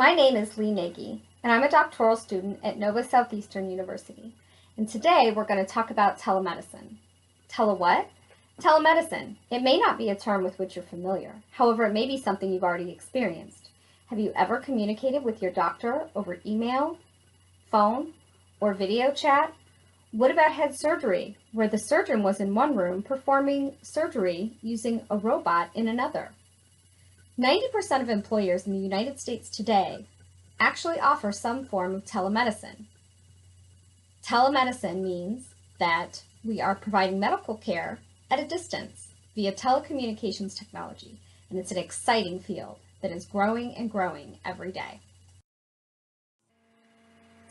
My name is Nagy, and I'm a doctoral student at Nova Southeastern University. And today we're going to talk about telemedicine. Tele what? Telemedicine. It may not be a term with which you're familiar. However, it may be something you've already experienced. Have you ever communicated with your doctor over email, phone, or video chat? What about head surgery, where the surgeon was in one room performing surgery using a robot in another? 90% of employers in the United States today actually offer some form of telemedicine. Telemedicine means that we are providing medical care at a distance via telecommunications technology, and it's an exciting field that is growing and growing every day.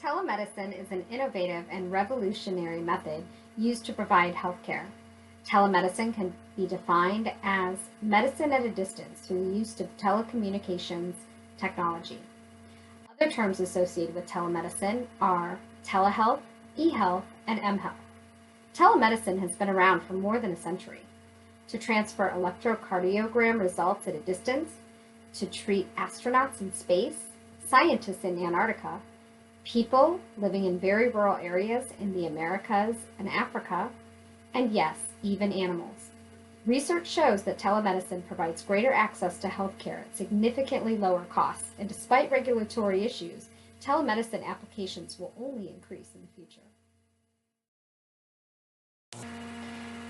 Telemedicine is an innovative and revolutionary method used to provide health care. Telemedicine can be defined as medicine at a distance through the use of telecommunications technology. Other terms associated with telemedicine are telehealth, e-health, and m-health. Telemedicine has been around for more than a century to transfer electrocardiogram results at a distance, to treat astronauts in space, scientists in Antarctica, people living in very rural areas in the Americas and Africa, and yes, even animals. Research shows that telemedicine provides greater access to healthcare at significantly lower costs, and despite regulatory issues, telemedicine applications will only increase in the future.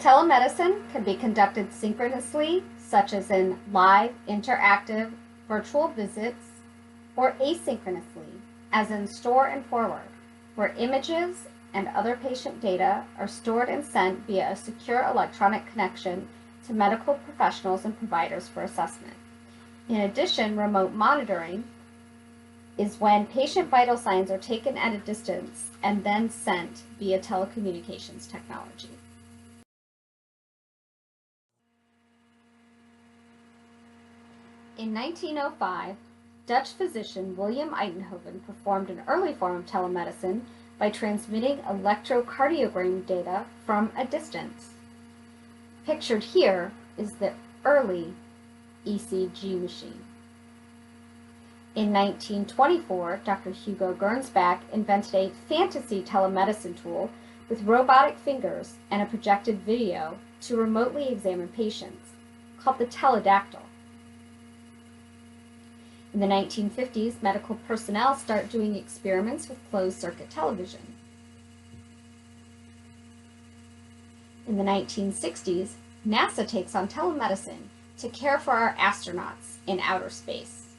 Telemedicine can be conducted synchronously, such as in live, interactive, virtual visits, or asynchronously, as in store and forward, where images and other patient data are stored and sent via a secure electronic connection to medical professionals and providers for assessment. In addition, remote monitoring is when patient vital signs are taken at a distance and then sent via telecommunications technology. In 1905, Dutch physician William Einthoven performed an early form of telemedicine by transmitting electrocardiogram data from a distance. Pictured here is the early ECG machine. In 1924, Dr. Hugo Gernsback invented a fantasy telemedicine tool with robotic fingers and a projected video to remotely examine patients, called the teledactyl. In the 1950s, medical personnel start doing experiments with closed-circuit television. In the 1960s, NASA takes on telemedicine to care for our astronauts in outer space.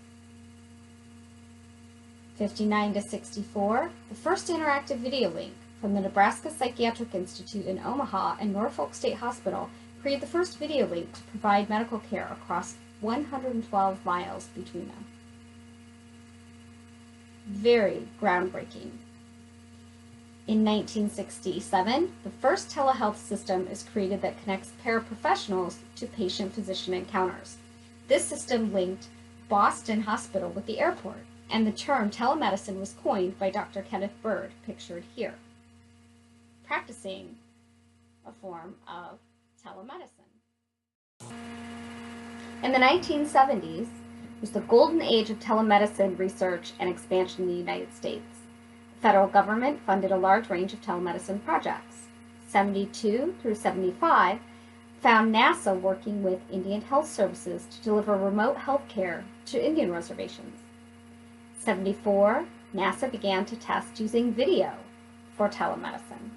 59 to 64, the first interactive video link from the Nebraska Psychiatric Institute in Omaha and Norfolk State Hospital created the first video link to provide medical care across 112 miles between them. Very groundbreaking. In 1967, the first telehealth system is created that connects paraprofessionals to patient-physician encounters. This system linked Boston Hospital with the airport, and the term telemedicine was coined by Dr. Kenneth Bird, pictured here, practicing a form of telemedicine. In the 1970s, was the golden age of telemedicine research and expansion in the United States. The federal government funded a large range of telemedicine projects. 72 through 75 found NASA working with Indian Health Services to deliver remote health care to Indian reservations. 74, NASA began to test using video for telemedicine.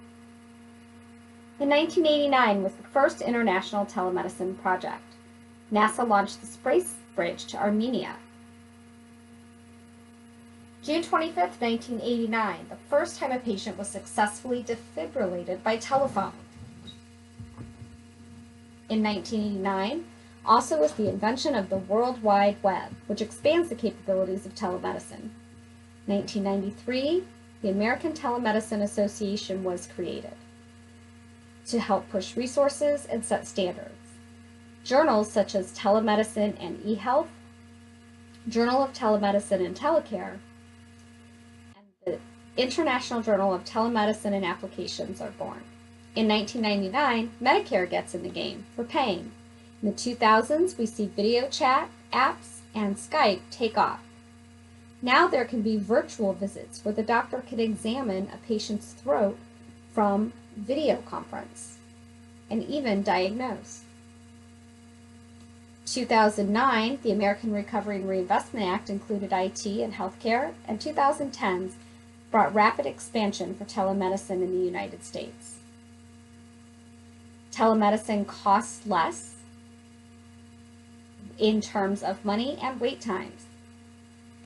In 1989 was the first international telemedicine project. NASA launched the space bridge to Armenia. June 25, 1989, the first time a patient was successfully defibrillated by telephone. In 1989, also was the invention of the World Wide Web, which expands the capabilities of telemedicine. 1993, the American Telemedicine Association was created to help push resources and set standards. Journals such as Telemedicine and eHealth, Journal of Telemedicine and Telecare, and the International Journal of Telemedicine and Applications are born. In 1999, Medicare gets in the game for paying. In the 2000s, we see video chat, apps, and Skype take off. Now there can be virtual visits where the doctor can examine a patient's throat from video conference and even diagnose. 2009, the American Recovery and Reinvestment Act included IT and healthcare, and 2010s brought rapid expansion for telemedicine in the United States. Telemedicine costs less in terms of money and wait times.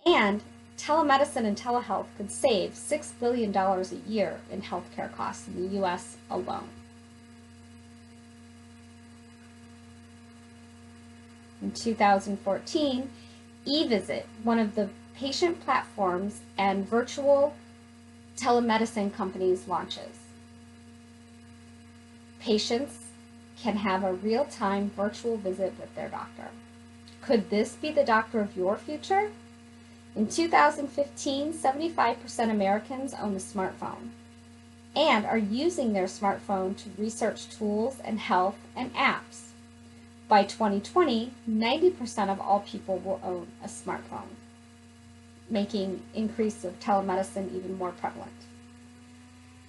And telemedicine and telehealth could save $6 billion a year in healthcare costs in the U.S. alone. In 2014, eVisit, one of the patient platforms and virtual telemedicine companies, launches. Patients can have a real-time virtual visit with their doctor. Could this be the doctor of your future? In 2015, 75% Americans own a smartphone and are using their smartphone to research tools and health and apps. By 2020, 90% of all people will own a smartphone, making increase of telemedicine even more prevalent.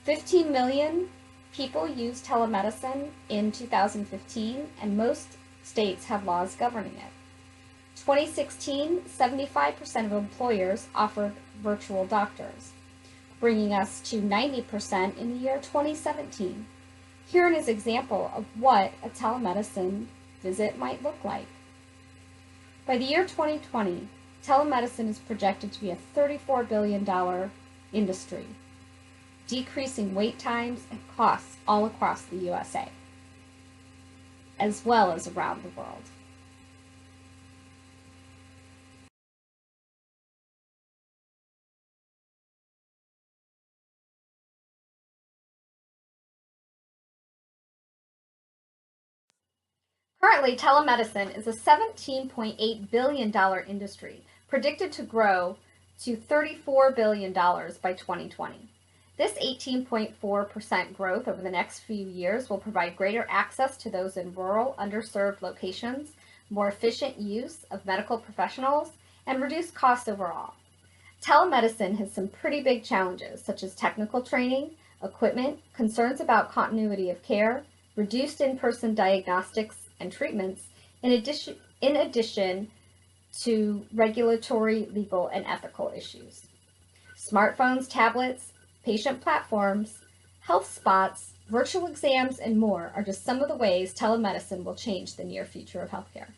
15 million people used telemedicine in 2015, and most states have laws governing it. 2016, 75% of employers offered virtual doctors, bringing us to 90% in the year 2017. Here is an example of what a telemedicine visit might look like. By the year 2020, telemedicine is projected to be a $34 billion industry, decreasing wait times and costs all across the USA, as well as around the world. Currently, telemedicine is a $17.8 billion industry, predicted to grow to $34 billion by 2020. This 18.4% growth over the next few years will provide greater access to those in rural, underserved locations, more efficient use of medical professionals, and reduce costs overall. Telemedicine has some pretty big challenges, such as technical training, equipment, concerns about continuity of care, reduced in-person diagnostics and treatments, in addition to regulatory, legal, and ethical issues. Smartphones, tablets, patient platforms, health spots, virtual exams, and more are just some of the ways telemedicine will change the near future of healthcare.